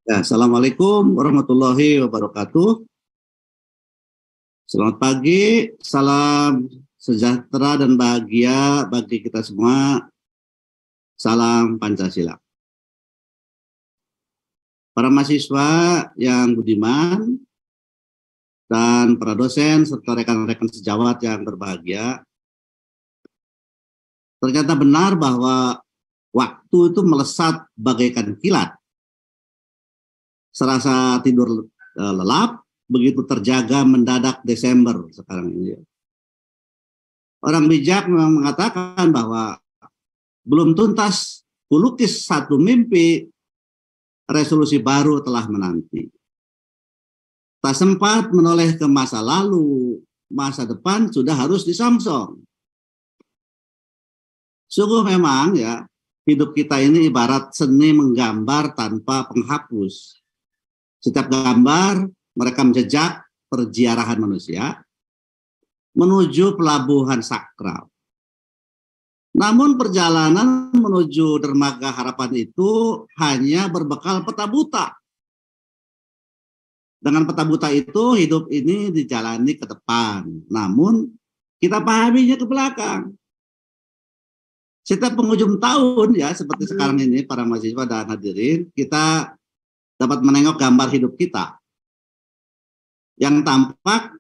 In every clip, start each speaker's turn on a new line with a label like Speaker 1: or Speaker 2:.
Speaker 1: Ya, Assalamualaikum warahmatullahi wabarakatuh. Selamat pagi, salam sejahtera dan bahagia bagi kita semua. Salam Pancasila. Para mahasiswa yang budiman dan para dosen serta rekan-rekan sejawat yang berbahagia, ternyata benar bahwa waktu itu melesat bagaikan kilat. Serasa tidur lelap, begitu terjaga mendadak Desember sekarang ini. Orang bijak memang mengatakan bahwa belum tuntas kulukis satu mimpi, resolusi baru telah menanti. Tak sempat menoleh ke masa lalu, masa depan sudah harus disamsong. Sungguh memang ya, hidup kita ini ibarat seni menggambar tanpa penghapus. Setiap gambar mereka menjejak perziarahan manusia menuju pelabuhan sakral. Namun perjalanan menuju dermaga harapan itu hanya berbekal peta buta. Dengan peta buta itu hidup ini dijalani ke depan, namun kita pahaminya ke belakang. Setiap penghujung tahun ya seperti sekarang ini para mahasiswa dan hadirin, kita dapat menengok gambar hidup kita yang tampak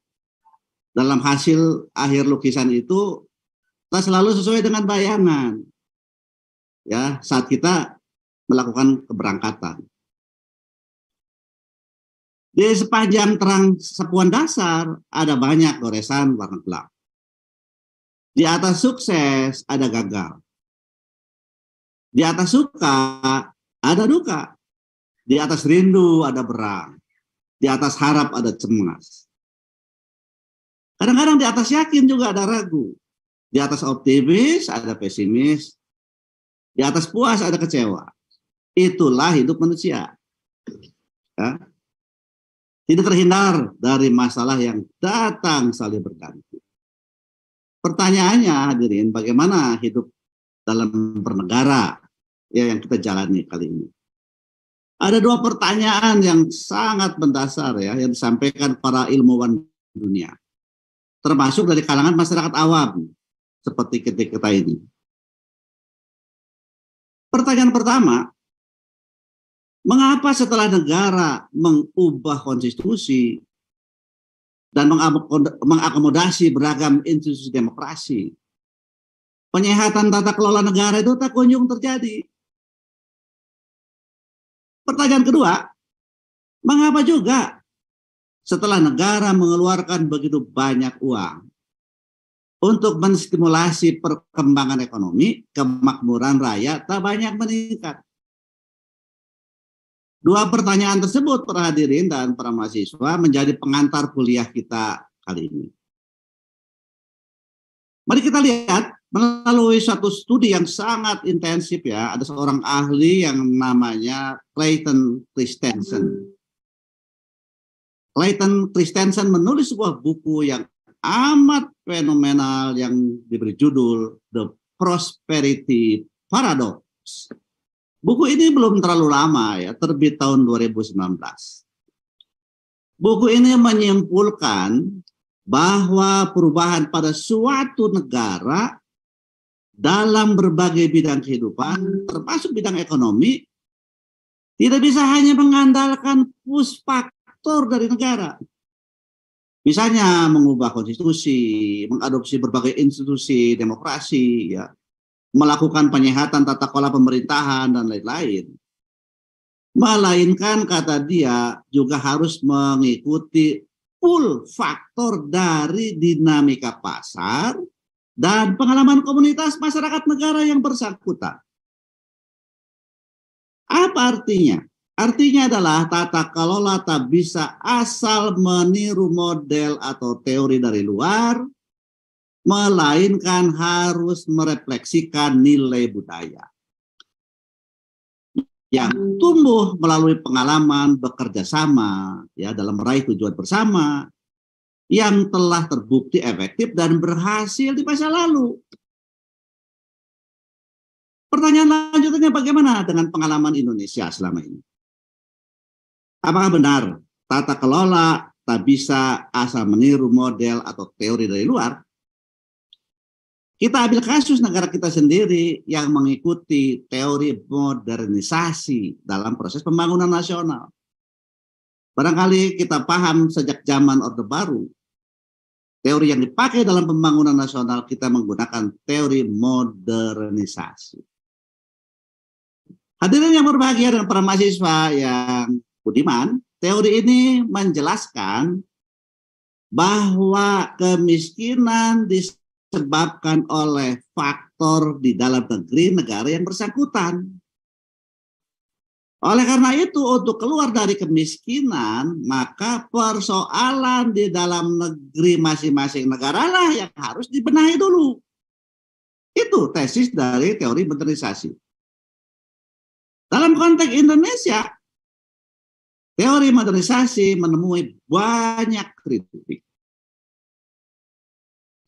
Speaker 1: dalam hasil akhir lukisan itu tak selalu sesuai dengan bayangan ya saat kita melakukan keberangkatan. Di sepanjang terang sapuan dasar ada banyak goresan warna gelap. Di atas sukses ada gagal. Di atas suka ada duka. Di atas rindu ada berang. Di atas harap ada cemas. Kadang-kadang di atas yakin juga ada ragu. Di atas optimis ada pesimis. Di atas puas ada kecewa. Itulah hidup manusia. Ya. Tidak terhindar dari masalah yang datang silih berganti. Pertanyaannya hadirin, bagaimana hidup dalam bernegara ya yang kita jalani kali ini? Ada dua pertanyaan yang sangat mendasar ya yang disampaikan para ilmuwan dunia, termasuk dari kalangan masyarakat awam seperti kita ini. Pertanyaan pertama, mengapa setelah negara mengubah konstitusi dan mengakomodasi beragam institusi demokrasi, penyehatan tata kelola negara itu tak kunjung terjadi? Pertanyaan kedua, mengapa juga setelah negara mengeluarkan begitu banyak uang untuk menstimulasi perkembangan ekonomi, kemakmuran rakyat tak banyak meningkat? Dua pertanyaan tersebut para hadirin dan para mahasiswa menjadi pengantar kuliah kita kali ini. Mari kita lihat melalui suatu studi yang sangat intensif ya, ada seorang ahli yang namanya Clayton Christensen. Clayton Christensen menulis sebuah buku yang amat fenomenal yang diberi judul The Prosperity Paradox. Buku ini belum terlalu lama ya, terbit tahun 2019. Buku ini menyimpulkan bahwa perubahan pada suatu negara dalam berbagai bidang kehidupan, termasuk bidang ekonomi, tidak bisa hanya mengandalkan push faktor dari negara. Misalnya mengubah konstitusi, mengadopsi berbagai institusi demokrasi, ya, melakukan penyehatan tata kelola pemerintahan dan lain-lain. Melainkan kata dia juga harus mengikuti pull faktor dari dinamika pasar dan pengalaman komunitas masyarakat negara yang bersangkutan. Apa artinya? Artinya adalah tata kelola tak bisa asal meniru model atau teori dari luar, melainkan harus merefleksikan nilai budaya yang tumbuh melalui pengalaman bekerja sama ya dalam meraih tujuan bersama yang telah terbukti efektif dan berhasil di masa lalu. Pertanyaan lanjutannya, bagaimana dengan pengalaman Indonesia selama ini? Apakah benar tata kelola tak bisa asal meniru model atau teori dari luar? Kita ambil kasus negara kita sendiri yang mengikuti teori modernisasi dalam proses pembangunan nasional. Barangkali kita paham sejak zaman Orde Baru, teori yang dipakai dalam pembangunan nasional kita menggunakan teori modernisasi. Hadirin yang berbahagia dan para mahasiswa yang budiman, teori ini menjelaskan bahwa kemiskinan disebabkan oleh faktor di dalam negeri negara yang bersangkutan. Oleh karena itu, untuk keluar dari kemiskinan, maka persoalan di dalam negeri masing-masing negara lah yang harus dibenahi dulu. Itu tesis dari teori modernisasi. Dalam konteks Indonesia, teori modernisasi menemui banyak kritik.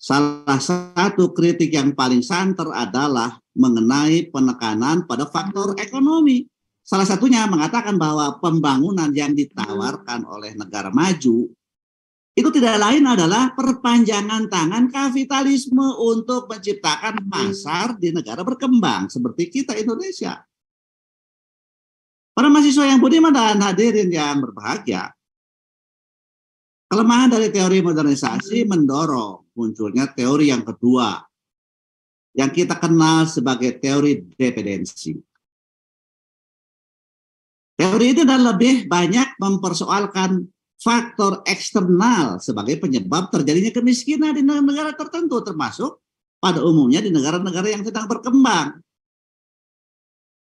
Speaker 1: Salah satu kritik yang paling santer adalah mengenai penekanan pada faktor ekonomi. Salah satunya mengatakan bahwa pembangunan yang ditawarkan oleh negara maju itu tidak lain adalah perpanjangan tangan kapitalisme untuk menciptakan pasar di negara berkembang seperti kita Indonesia. Para mahasiswa yang budiman dan hadirin yang berbahagia, kelemahan dari teori modernisasi mendorong munculnya teori yang kedua yang kita kenal sebagai teori dependensi. Teori ini dan lebih banyak mempersoalkan faktor eksternal sebagai penyebab terjadinya kemiskinan di negara tertentu, termasuk pada umumnya di negara-negara yang sedang berkembang.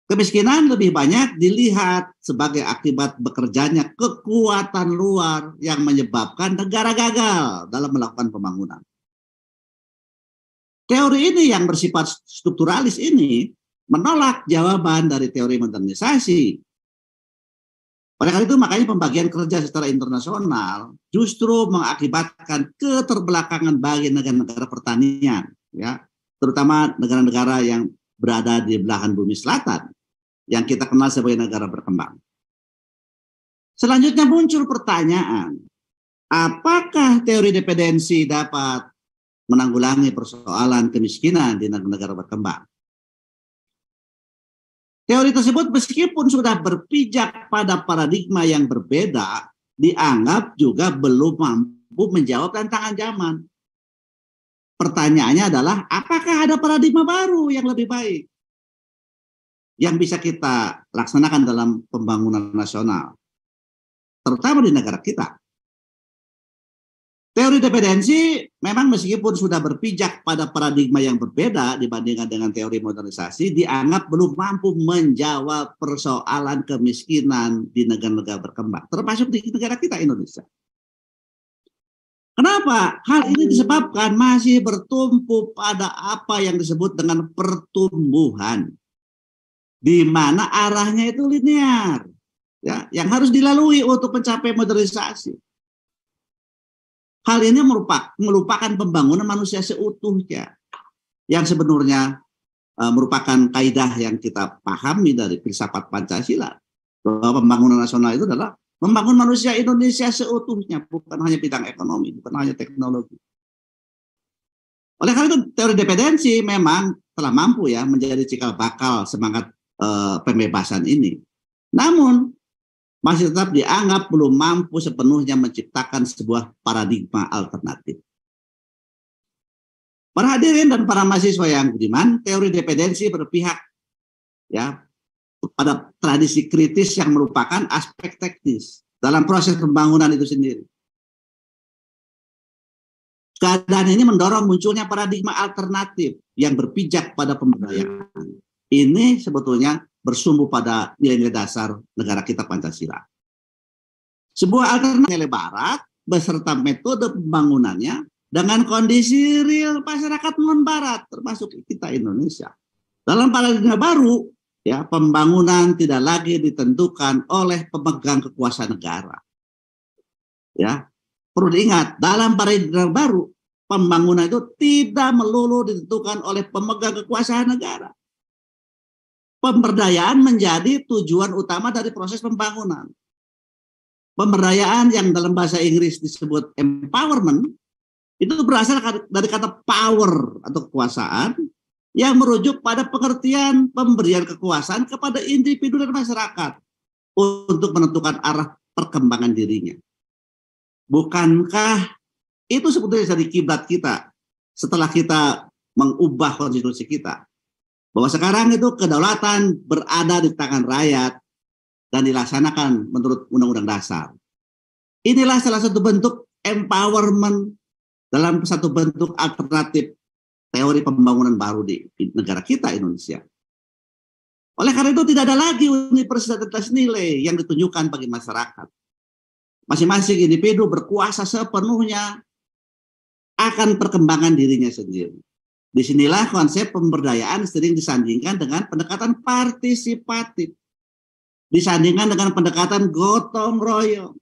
Speaker 1: Kemiskinan lebih banyak dilihat sebagai akibat bekerjanya kekuatan luar yang menyebabkan negara gagal dalam melakukan pembangunan. Teori ini yang bersifat strukturalis ini menolak jawaban dari teori modernisasi. Oleh karena itu makanya pembagian kerja secara internasional justru mengakibatkan keterbelakangan bagi negara-negara pertanian, ya, terutama negara-negara yang berada di belahan bumi selatan yang kita kenal sebagai negara berkembang. Selanjutnya muncul pertanyaan, apakah teori dependensi dapat menanggulangi persoalan kemiskinan di negara berkembang? Teori tersebut meskipun sudah berpijak pada paradigma yang berbeda, dianggap juga belum mampu menjawab tantangan zaman. Pertanyaannya adalah, apakah ada paradigma baru yang lebih baik yang bisa kita laksanakan dalam pembangunan nasional, terutama di negara kita? Teori dependensi memang meskipun sudah berpijak pada paradigma yang berbeda dibandingkan dengan teori modernisasi, dianggap belum mampu menjawab persoalan kemiskinan di negara-negara berkembang, termasuk di negara kita Indonesia. Kenapa? Hal ini disebabkan masih bertumpu pada apa yang disebut dengan pertumbuhan, di mana arahnya itu linear, ya, yang harus dilalui untuk mencapai modernisasi. Hal ini melupakan pembangunan manusia seutuhnya, yang sebenarnya merupakan kaidah yang kita pahami dari filsafat Pancasila, bahwa pembangunan nasional itu adalah membangun manusia Indonesia seutuhnya, bukan hanya bidang ekonomi, bukan hanya teknologi. Oleh karena itu teori dependensi memang telah mampu ya menjadi cikal bakal semangat pembebasan ini. Namun masih tetap dianggap belum mampu sepenuhnya menciptakan sebuah paradigma alternatif. Para hadirin dan para mahasiswa yang budiman, teori dependensi berpihak ya pada tradisi kritis yang merupakan aspek teknis dalam proses pembangunan itu sendiri. Keadaan ini mendorong munculnya paradigma alternatif yang berpijak pada pemberdayaan. Ini sebetulnya bersumber pada nilai-nilai dasar negara kita Pancasila. Sebuah alternatif nilai barat beserta metode pembangunannya dengan kondisi real masyarakat non-barat termasuk kita Indonesia. Dalam paradigma baru, ya, pembangunan tidak lagi ditentukan oleh pemegang kekuasaan negara. Ya, perlu diingat, dalam paradigma baru pembangunan itu tidak melulu ditentukan oleh pemegang kekuasaan negara. Pemberdayaan menjadi tujuan utama dari proses pembangunan. Pemberdayaan yang dalam bahasa Inggris disebut empowerment itu berasal dari kata power atau kekuasaan yang merujuk pada pengertian pemberian kekuasaan kepada individu dan masyarakat untuk menentukan arah perkembangan dirinya. Bukankah itu sebetulnya jadi kiblat kita setelah kita mengubah konstitusi kita? Bahwa sekarang itu kedaulatan berada di tangan rakyat dan dilaksanakan menurut Undang-Undang Dasar. Inilah salah satu bentuk empowerment dalam satu bentuk alternatif teori pembangunan baru di negara kita Indonesia. Oleh karena itu tidak ada lagi universalitas nilai yang ditunjukkan bagi masyarakat. Masing-masing individu berkuasa sepenuhnya akan perkembangan dirinya sendiri. Disinilah konsep pemberdayaan sering disandingkan dengan pendekatan partisipatif. Disandingkan dengan pendekatan gotong royong.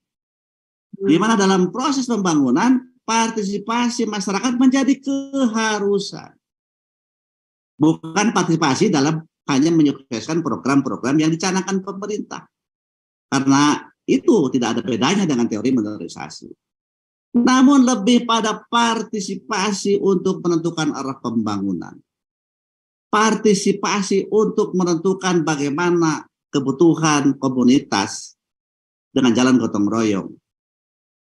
Speaker 1: Di mana dalam proses pembangunan, partisipasi masyarakat menjadi keharusan. Bukan partisipasi dalam hanya menyukseskan program-program yang dicanangkan pemerintah. Karena itu tidak ada bedanya dengan teori modernisasi. Namun lebih pada partisipasi untuk menentukan arah pembangunan. Partisipasi untuk menentukan bagaimana kebutuhan komunitas dengan jalan gotong royong.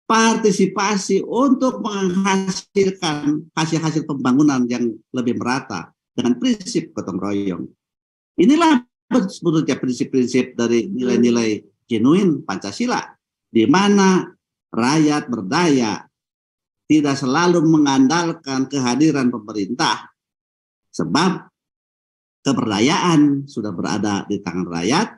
Speaker 1: Partisipasi untuk menghasilkan hasil-hasil pembangunan yang lebih merata dengan prinsip gotong royong. Inilah sebetulnya prinsip-prinsip dari nilai-nilai genuin Pancasila, di mana rakyat berdaya tidak selalu mengandalkan kehadiran pemerintah, sebab keberdayaan sudah berada di tangan rakyat,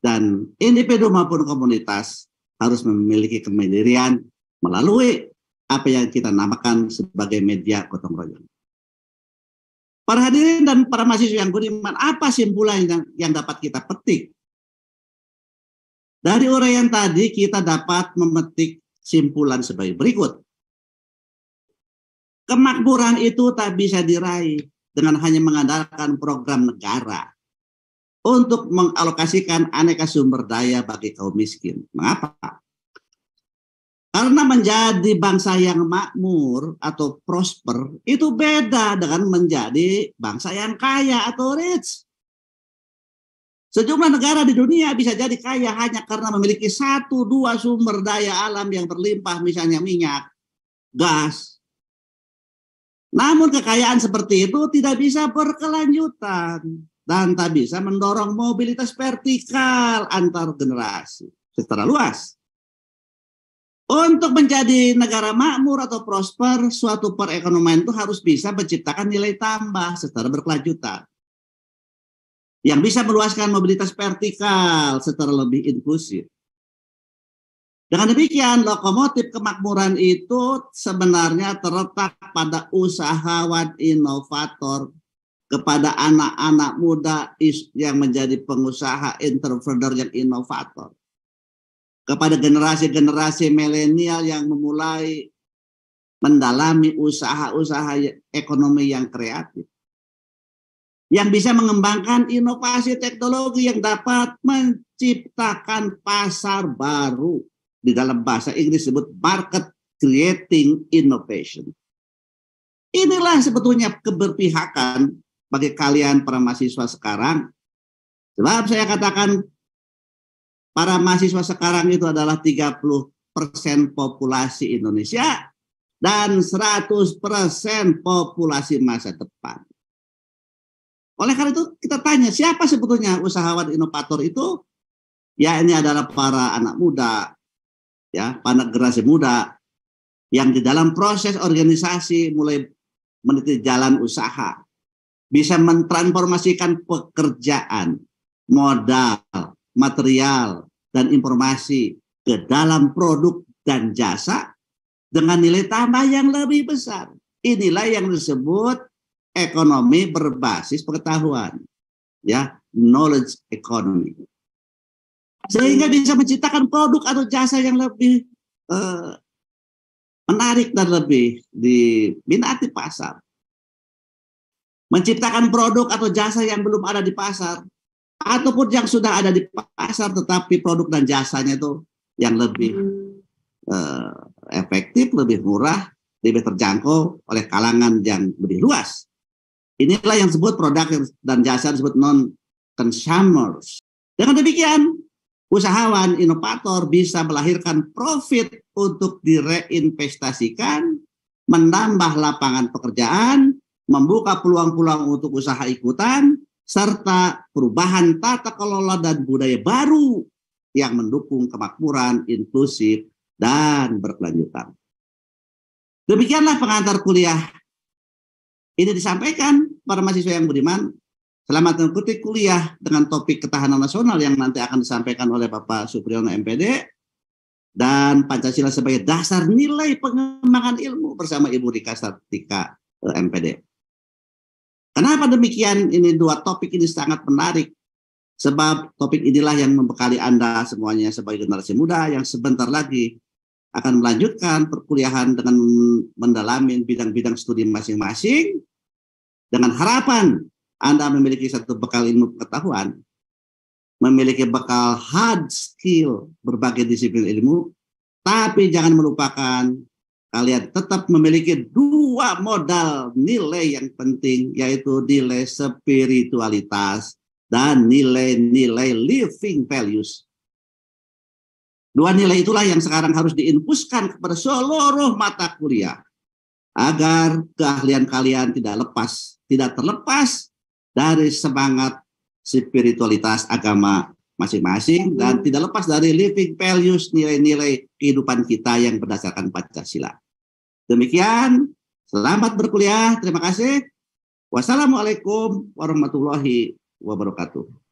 Speaker 1: dan individu maupun komunitas harus memiliki kemandirian melalui apa yang kita namakan sebagai media gotong royong. Para hadirin dan para mahasiswa yang budiman, apa simpulan yang dapat kita petik? Dari uraian tadi kita dapat memetik simpulan sebagai berikut. Kemakmuran itu tak bisa diraih dengan hanya mengandalkan program negara untuk mengalokasikan aneka sumber daya bagi kaum miskin. Mengapa? Karena menjadi bangsa yang makmur atau prosper itu beda dengan menjadi bangsa yang kaya atau rich. Sejumlah negara di dunia bisa jadi kaya hanya karena memiliki 1-2 sumber daya alam yang berlimpah, misalnya minyak, gas. Namun kekayaan seperti itu tidak bisa berkelanjutan dan tak bisa mendorong mobilitas vertikal antar generasi secara luas. Untuk menjadi negara makmur atau prosper, suatu perekonomian itu harus bisa menciptakan nilai tambah secara berkelanjutan. Yang bisa meluaskan mobilitas vertikal secara lebih inklusif. Dengan demikian, lokomotif kemakmuran itu sebenarnya terletak pada usahawan inovator, kepada anak-anak muda yang menjadi pengusaha entrepreneur yang inovator, kepada generasi-generasi milenial yang memulai mendalami usaha-usaha ekonomi yang kreatif, yang bisa mengembangkan inovasi teknologi yang dapat menciptakan pasar baru. Di dalam bahasa Inggris disebut market creating innovation. Inilah sebetulnya keberpihakan bagi kalian para mahasiswa sekarang. Sebab saya katakan para mahasiswa sekarang itu adalah 30% populasi Indonesia dan 100% populasi masa depan. Oleh karena itu kita tanya, siapa sebetulnya usahawan inovator itu? Ya, ini adalah para anak muda, ya, para generasi muda yang di dalam proses organisasi mulai meniti jalan usaha, bisa mentransformasikan pekerjaan, modal, material, dan informasi ke dalam produk dan jasa dengan nilai tambah yang lebih besar. Inilah yang disebut ekonomi berbasis pengetahuan, ya, knowledge economy. Sehingga bisa menciptakan produk atau jasa yang lebih menarik dan lebih diminati pasar. Menciptakan produk atau jasa yang belum ada di pasar, ataupun yang sudah ada di pasar tetapi produk dan jasanya itu yang lebih efektif, lebih murah, lebih terjangkau oleh kalangan yang lebih luas. Inilah yang disebut produk dan jasa disebut non-consumers. Dengan demikian, usahawan inovator bisa melahirkan profit untuk direinvestasikan, menambah lapangan pekerjaan, membuka peluang-peluang untuk usaha ikutan, serta perubahan tata kelola dan budaya baru yang mendukung kemakmuran, inklusif, dan berkelanjutan. Demikianlah pengantar kuliah ini disampaikan para mahasiswa yang budiman. Selamat mengikuti kuliah dengan topik ketahanan nasional yang nanti akan disampaikan oleh Bapak Supriyono MPD, dan Pancasila sebagai dasar nilai pengembangan ilmu bersama Ibu Rika Sartika MPD. Kenapa demikian? Ini dua topik ini sangat menarik, sebab topik inilah yang membekali Anda semuanya sebagai generasi muda yang sebentar lagi akan melanjutkan perkuliahan dengan mendalami bidang-bidang studi masing-masing, dengan harapan Anda memiliki satu bekal ilmu pengetahuan, memiliki bekal hard skill berbagai disiplin ilmu, tapi jangan melupakan kalian tetap memiliki dua modal nilai yang penting, yaitu nilai spiritualitas dan nilai-nilai living values. Dua nilai itulah yang sekarang harus diinfuskan kepada seluruh mata kuliah agar keahlian kalian tidak terlepas dari semangat spiritualitas agama masing-masing dan tidak lepas dari living values, nilai-nilai kehidupan kita yang berdasarkan Pancasila. Demikian, selamat berkuliah. Terima kasih. Wassalamualaikum warahmatullahi wabarakatuh.